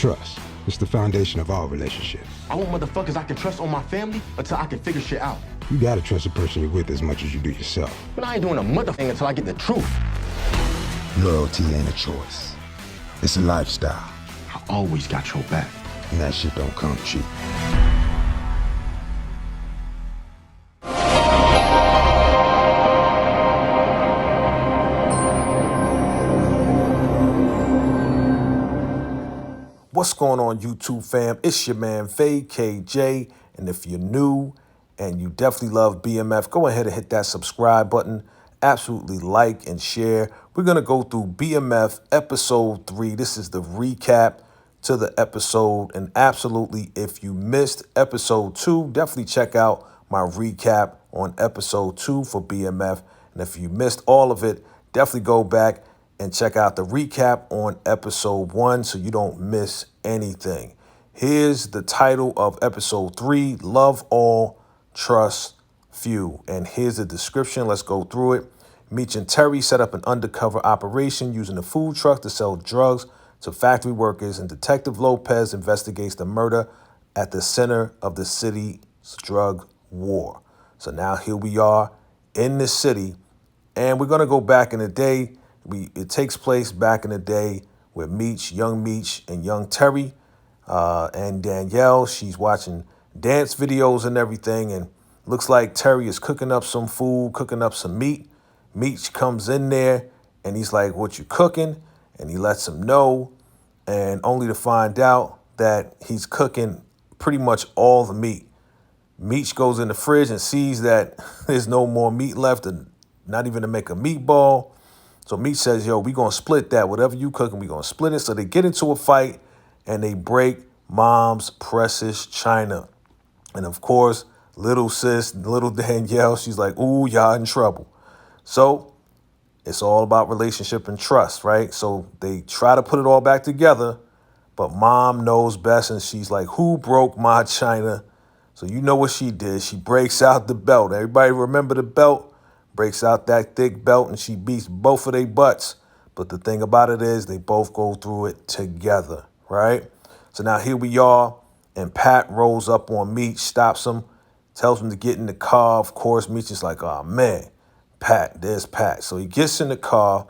Trust. It's the foundation of all relationships. I want motherfuckers I can trust on my family until I can figure shit out. You gotta trust the person you're with as much as you do yourself. But I ain't doing a motherfucking until I get the truth. Loyalty ain't a choice. It's a lifestyle. I always got your back. And that shit don't come cheap. What's going on, YouTube fam? It's your man VACAY-J, and if you're new and you definitely love BMF, go ahead and hit that subscribe button. Absolutely like and share. We're going to go through BMF episode 3. This is the recap to the episode, and absolutely, if you missed episode 2, definitely check out my recap on episode 2 for BMF. And if you missed all of it, definitely go back and check out the recap on episode 1 so you don't miss anything. Here's the title of episode 3, Love All, Trust Few. And here's the description. Let's go through it. Meech and Terry set up an undercover operation using a food truck to sell drugs to factory workers, and Detective Lopez investigates the murder at the center of the city's drug war. So now here we are in the city, and we're going to go back in the day. It takes place back in the day with Meech, young Terry, and Danielle. She's watching dance videos and everything, and looks like Terry is cooking up some food, cooking up some meat. Meech comes in there, and he's like, "What you cooking?" And he lets him know, and only to find out that he's cooking pretty much all the meat. Meech goes in the fridge and sees that there's no more meat left, and not even to make a meatball. So Meech says, "Yo, we gonna split that. Whatever you cooking, we gonna split it." So they get into a fight, and they break Mom's precious china. And of course, little sis, little Danielle, she's like, "Ooh, y'all in trouble." So it's all about relationship and trust, right? So they try to put it all back together, but Mom knows best, and she's like, "Who broke my china?" So you know what she did. She breaks out the belt. Everybody remember the belt? Breaks out that thick belt, and she beats both of their butts. But the thing about it is they both go through it together, right? So now here we are, and Pat rolls up on Meech, stops him, tells him to get in the car. Of course, Meech is like, "Oh, man, Pat, there's Pat." So he gets in the car,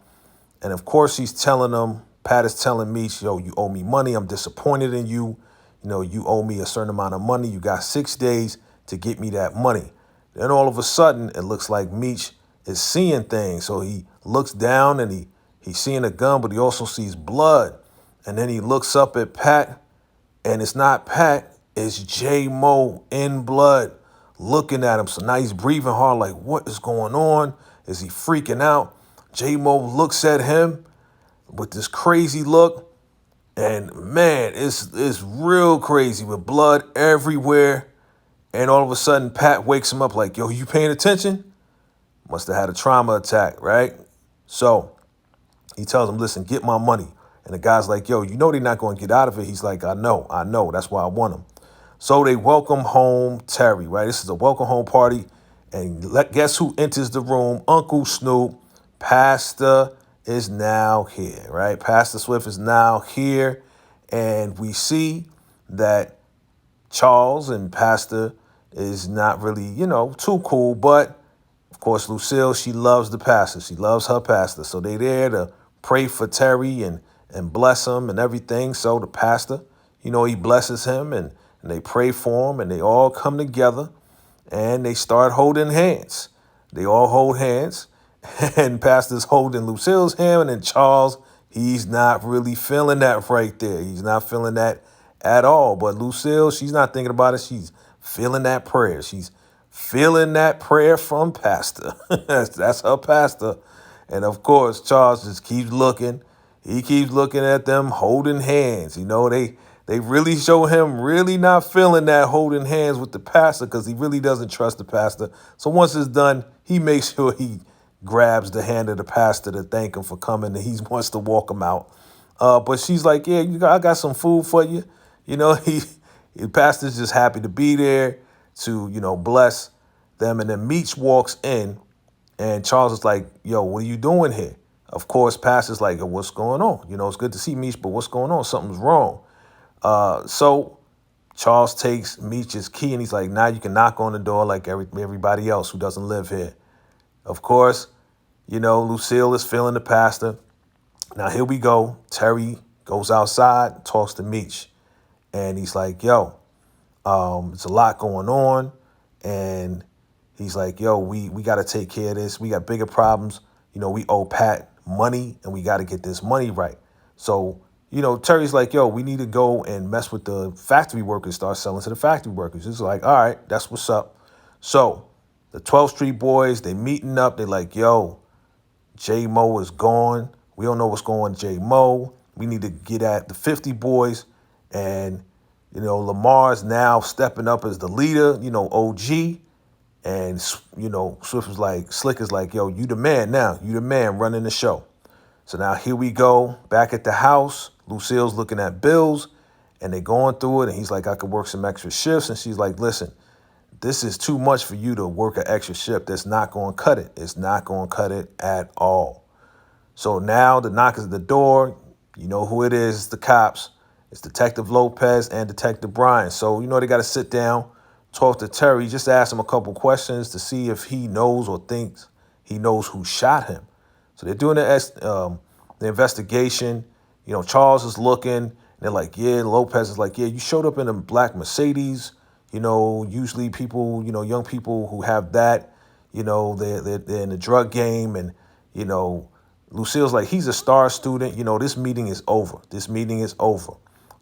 and of course he's telling him, Pat is telling Meech, "Yo, you owe me money. I'm disappointed in you. You know, you owe me a certain amount of money. You got 6 days to get me that money." Then all of a sudden, it looks like Meech is seeing things. So he looks down, and he's seeing a gun, but he also sees blood. And then he looks up at Pat, and it's not Pat, it's J-Mo in blood looking at him. So now he's breathing hard, like, what is going on? Is he freaking out? J-Mo looks at him with this crazy look, and man, it's real crazy with blood everywhere. And all of a sudden, Pat wakes him up like, "Yo, you paying attention?" Must have had a trauma attack, right? So he tells him, "Listen, get my money." And the guy's like, "Yo, you know they're not going to get out of it." He's like, I know. That's why I want him." So they welcome home Terry, right? This is a welcome home party. And guess who enters the room? Uncle Snoop. Pastor is now here, right? Pastor Swift is now here. And we see that Charles and Pastor is not really, too cool. But, of course, Lucille, she loves the pastor. She loves her pastor. So they there to pray for Terry and bless him and everything. So the pastor, he blesses him, and they pray for him, and they all come together, and they start holding hands. They all hold hands, and Pastor's holding Lucille's hand, and then Charles, he's not really feeling that right there. He's not feeling that at all. But Lucille, she's not thinking about it. She's feeling that prayer. She's feeling that prayer from Pastor. That's her pastor. And of course, Charles just keeps looking. He keeps looking at them holding hands. They really show him really not feeling that holding hands with the pastor, because he really doesn't trust the pastor. So once it's done, he makes sure he grabs the hand of the pastor to thank him for coming, and he wants to walk him out. But she's like, "Yeah, I got some food for you." The pastor's just happy to be there to, bless them. And then Meech walks in, and Charles is like, "Yo, what are you doing here?" Of course, pastor's like, "What's going on? It's good to see Meech, but what's going on? Something's wrong." So Charles takes Meech's key and he's like, now you can knock on the door like everybody else who doesn't live here. Of course, Lucille is feeling the pastor. Now here we go. Terry goes outside, talks to Meech. And he's like, yo, it's a lot going on. And he's like, yo, we got to take care of this. We got bigger problems. We owe Pat money and we got to get this money right. So, Terry's like, yo, we need to go and mess with the factory workers, start selling to the factory workers. It's like, all right, that's what's up. So the 12th Street boys, they meeting up. They're like, yo, J Mo is gone. We don't know what's going on, J Mo. We need to get at the 50 boys. And, Lamar's now stepping up as the leader, OG. And, Slick is like, yo, you the man now. You the man running the show. So now here we go back at the house. Lucille's looking at bills and they're going through it. And he's like, I could work some extra shifts. And she's like, listen, this is too much for you to work an extra shift. That's not going to cut it. It's not going to cut it at all. So now the knock is at the door. You know who it is. It's the cops. It's Detective Lopez and Detective Brian. So, they got to sit down, talk to Terry, just ask him a couple questions to see if he knows or thinks he knows who shot him. So they're doing the investigation. Charles is looking. And they're like, yeah, Lopez is like, yeah, you showed up in a black Mercedes. Usually people, young people who have that, they're in the drug game. And, Lucille's like, he's a star student. This meeting is over. This meeting is over.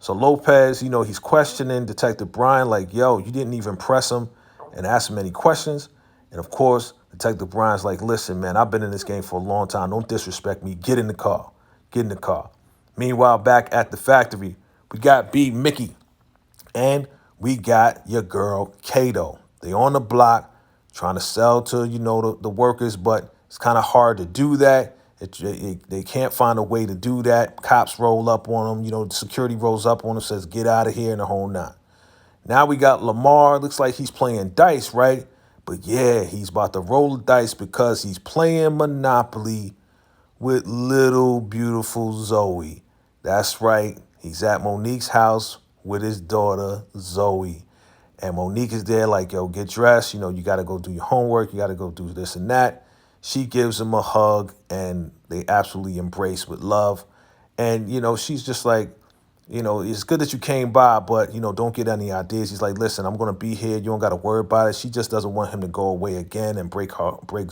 So Lopez, he's questioning Detective Brian like, yo, you didn't even press him and ask him any questions. And of course, Detective Brian's like, listen, man, I've been in this game for a long time. Don't disrespect me. Get in the car. Get in the car. Meanwhile, back at the factory, we got B. Mickey and we got your girl, Kato. They on the block trying to sell to, the workers, but it's kind of hard to do that. They can't find a way to do that. Cops roll up on them. Security rolls up on them, says, get out of here, and the whole nine. Now we got Lamar. Looks like he's playing dice, right? But yeah, he's about to roll the dice because he's playing Monopoly with little beautiful Zoe. That's right. He's at Monique's house with his daughter, Zoe. And Monique is there like, yo, get dressed. You got to go do your homework. You got to go do this and that. She gives him a hug and they absolutely embrace with love. And, she's just like, it's good that you came by, but, don't get any ideas. He's like, listen, I'm going to be here. You don't got to worry about it. She just doesn't want him to go away again and break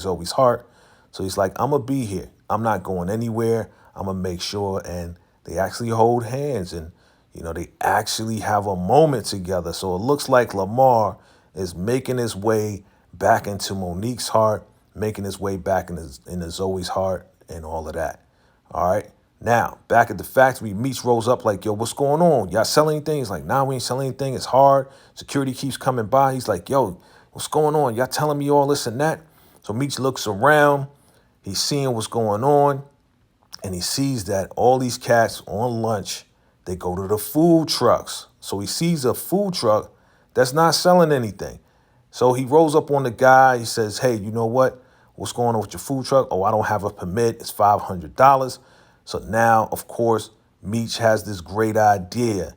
Zoe's heart. So he's like, I'm going to be here. I'm not going anywhere. I'm going to make sure. And they actually hold hands and, they actually have a moment together. So it looks like Lamar is making his way back into Monique's heart, making his way back into Zoe's heart and all of that. All right. Now, back at the factory, Meech rolls up like, yo, what's going on? Y'all selling anything? He's like, nah, we ain't selling anything. It's hard. Security keeps coming by. He's like, yo, what's going on? Y'all telling me all this and that? So Meech looks around. He's seeing what's going on. And he sees that all these cats on lunch, they go to the food trucks. So he sees a food truck that's not selling anything. So he rolls up on the guy. He says, hey, you know what? What's going on with your food truck? Oh, I don't have a permit. It's $500. So now, of course, Meech has this great idea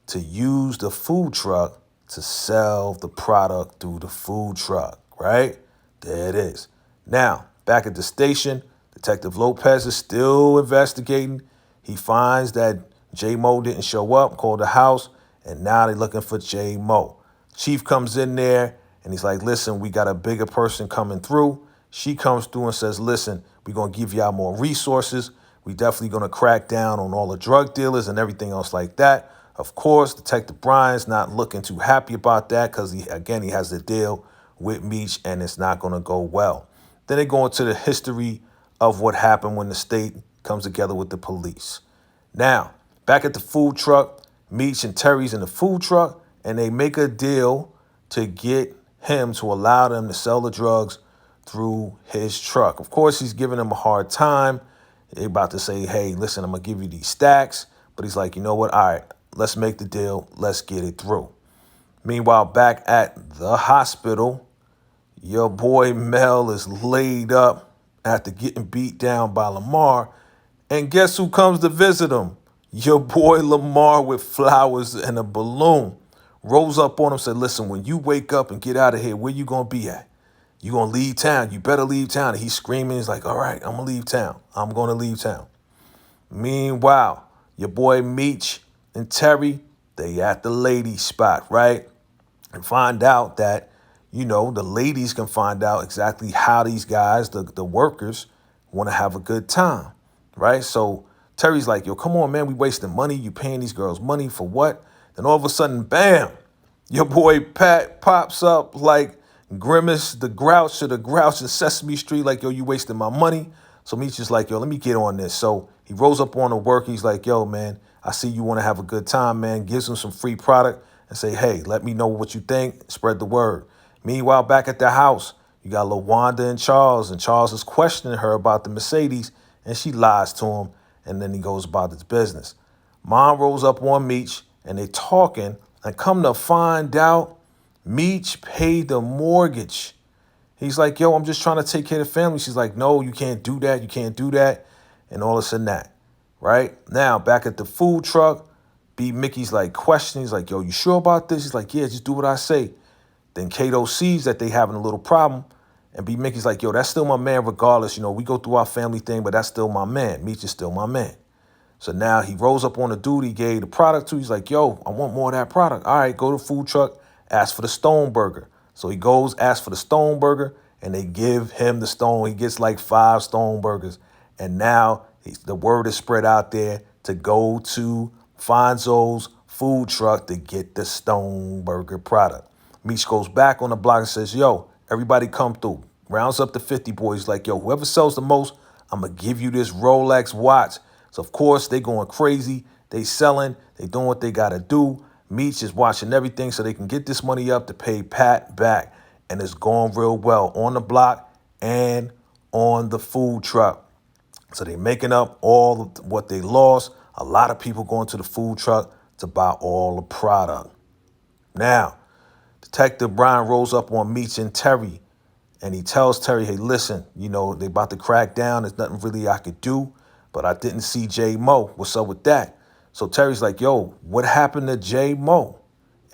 to use the food truck to sell the product through the food truck, right? There it is. Now, back at the station, Detective Lopez is still investigating. He finds that J Mo didn't show up, called the house, and now they're looking for J Mo. Chief comes in there and he's like, listen, we got a bigger person coming through. She comes through and says, listen, we're going to give y'all more resources. We definitely going to crack down on all the drug dealers and everything else like that. Of course, Detective Brian's not looking too happy about that because, he has to deal with Meech and it's not going to go well. Then they go into the history of what happened when the state comes together with the police. Now, back at the food truck, Meech and Terry's in the food truck and they make a deal to get him to allow them to sell the drugs through his truck. Of course, he's giving them a hard time. They're about to say, hey, listen, I'm going to give you these stacks. But he's like, you know what? All right, let's make the deal. Let's get it through. Meanwhile, back at the hospital, your boy Mel is laid up after getting beat down by Lamar. And guess who comes to visit him? Your boy Lamar with flowers and a balloon rolls up on him, said, listen, when you wake up and get out of here, where you gonna be at? You gonna leave town. You better leave town. And he's screaming. He's like, all right, I'm gonna leave town. I'm gonna leave town. Meanwhile, your boy Meech and Terry, they at the lady spot, right? And find out that, the ladies can find out exactly how these guys, the workers, want to have a good time, right? So Terry's like, yo, come on, man, we wasting money. You paying these girls money for what? Then all of a sudden, bam, your boy Pat pops up like Grimace, the Grouch or the Grouch in Sesame Street, like, yo, you wasting my money. So Meech is like, yo, let me get on this. So he rolls up on the work. He's like, yo, man, I see you want to have a good time, man. Gives him some free product and say, hey, let me know what you think. Spread the word. Meanwhile, back at the house, you got LaWanda and Charles is questioning her about the Mercedes, and she lies to him, and then he goes about his business. Mom rolls up on Meech, and they talking, and come to find out, Meech paid the mortgage. He's like, yo, I'm just trying to take care of the family. She's like, no, you can't do that. You can't do that. And all this and that. Right? Now, back at the food truck, B. Mickey's like questioning. He's like, yo, you sure about this? He's like, yeah, just do what I say. Then Kato sees that they having a little problem. And B. Mickey's like, yo, that's still my man regardless. We go through our family thing, but that's still my man. Meech is still my man. So now he rolls up on the dude he gave the product to. He's like, yo, I want more of that product. All right, go to the food truck, ask for the Stone Burger. So he goes, asks for the Stone Burger, and they give him the Stone. He gets like 5 Stone Burgers. And now the word is spread out there to go to Fonzo's food truck to get the Stone Burger product. Meech goes back on the block and says, yo, everybody come through. Rounds up to 50 boys. Like, yo, whoever sells the most, I'm going to give you this Rolex watch. So, of course, they going crazy. They selling. They doing what they got to do. Meech is watching everything so they can get this money up to pay Pat back. And it's going real well on the block and on the food truck. So they making up all of what they lost. A lot of people going to the food truck to buy all the product. Now, Detective Brian rolls up on Meech and Terry, and he tells Terry, hey, listen, they about to crack down. There's nothing really I could do, but I didn't see J Mo. What's up with that? So Terry's like, yo, what happened to J Mo?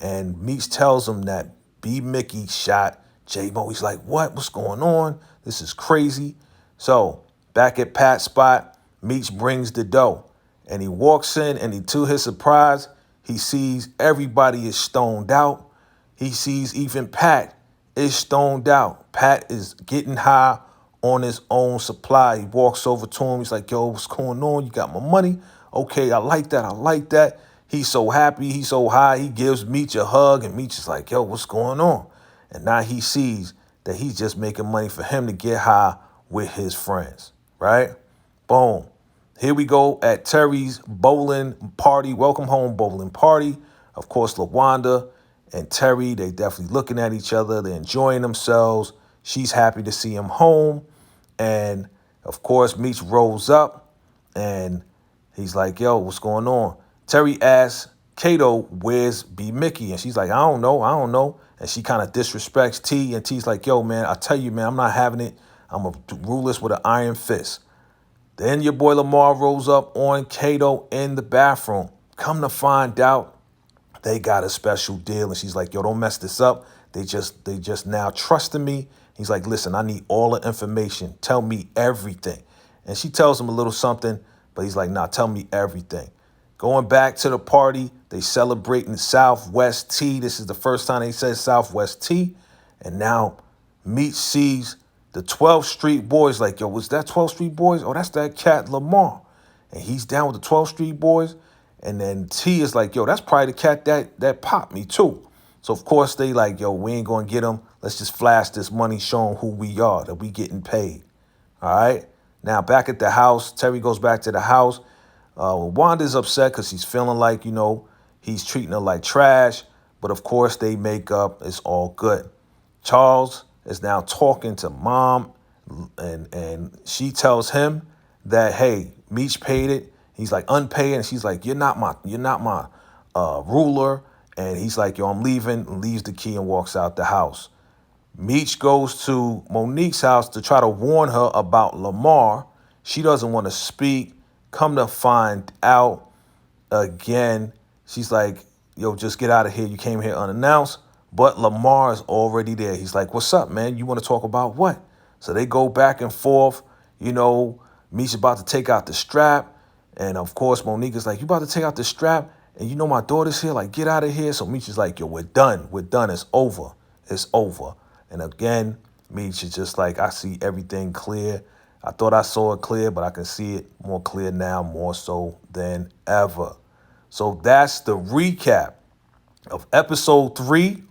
And Meech tells him that B. Mickey shot J Mo. He's like, what? What's going on? This is crazy. So back at Pat's spot, Meech brings the dough, and he walks in, and to his surprise, he sees everybody is stoned out. He sees even Pat is stoned out. Pat is getting high on his own supply. He walks over to him. He's like, yo, what's going on? You got my money? Okay, I like that. I like that. He's so happy. He's so high. He gives Meech a hug, and Meech is like, yo, what's going on? And now he sees that he's just making money for him to get high with his friends, right? Boom. Here we go at Terry's bowling party, welcome home bowling party. Of course, LaWanda and Terry, they definitely looking at each other. They're enjoying themselves. She's happy to see him home. And, of course, Meech rolls up, and he's like, yo, what's going on? Terry asks Kato, where's B. Mickey? And she's like, I don't know. And she kind of disrespects T, and T's like, yo, man, I tell you, man, I'm not having it. I'm going to rule this with an iron fist. Then your boy Lamar rolls up on Kato in the bathroom. Come to find out, they got a special deal. And she's like, yo, don't mess this up. They just now trusting me. He's like, listen, I need all the information. Tell me everything. And she tells him a little something, but he's like, nah, tell me everything. Going back to the party, they celebrating Southwest Tea. This is the first time they said Southwest Tea. And now Meech sees the 12th Street Boys. Like, yo, was that 12th Street Boys? Oh, that's that cat Lamar. And he's down with the 12th Street Boys. And then T is like, yo, that's probably the cat that popped me too. So, of course, they like, yo, we ain't going to get him. Let's just flash this money showing who we are, that we getting paid. All right. Now, back at the house, Terry goes back to the house. Wanda's upset because she's feeling like, he's treating her like trash. But, of course, they make up. It's all good. Charles is now talking to Mom, and she tells him that, hey, Meech paid it. He's like, unpaid. And she's like, you're not my ruler. And he's like, yo, I'm leaving, and leaves the key and walks out the house. Meech goes to Monique's house to try to warn her about Lamar. She doesn't want to speak. Come to find out, again, she's like, yo, just get out of here. You came here unannounced. But Lamar is already there. He's like, what's up, man? You want to talk about what? So they go back and forth. You know, Meech's about to take out the strap. And of course, Monique is like, you about to take out the strap? And you know my daughter's here? Like, get out of here. So Meech is like, yo, we're done. We're done. It's over. It's over. And again, Meech is just like, I see everything clear. I thought I saw it clear, but I can see it more clear now, more so than ever. So that's the recap of episode 3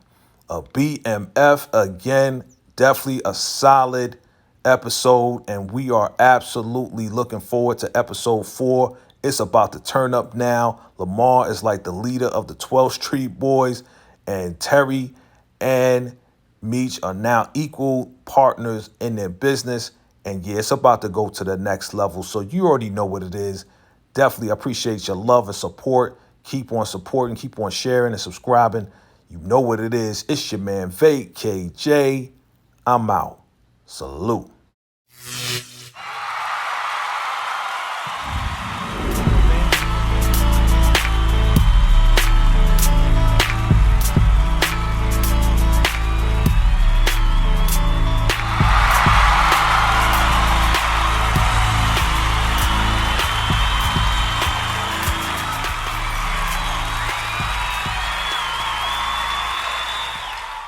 of BMF. Again, definitely a solid episode, and we are absolutely looking forward to episode 4. It's about to turn up now. Lamar is like the leader of the 12th Street Boys, and Terry and Meech are now equal partners in their business. And yeah, it's about to go to the next level. So you already know what it is. Definitely appreciate your love and support. Keep on supporting, keep on sharing and subscribing. You know what it is. It's your man, VACAY-J. I'm out. Salute.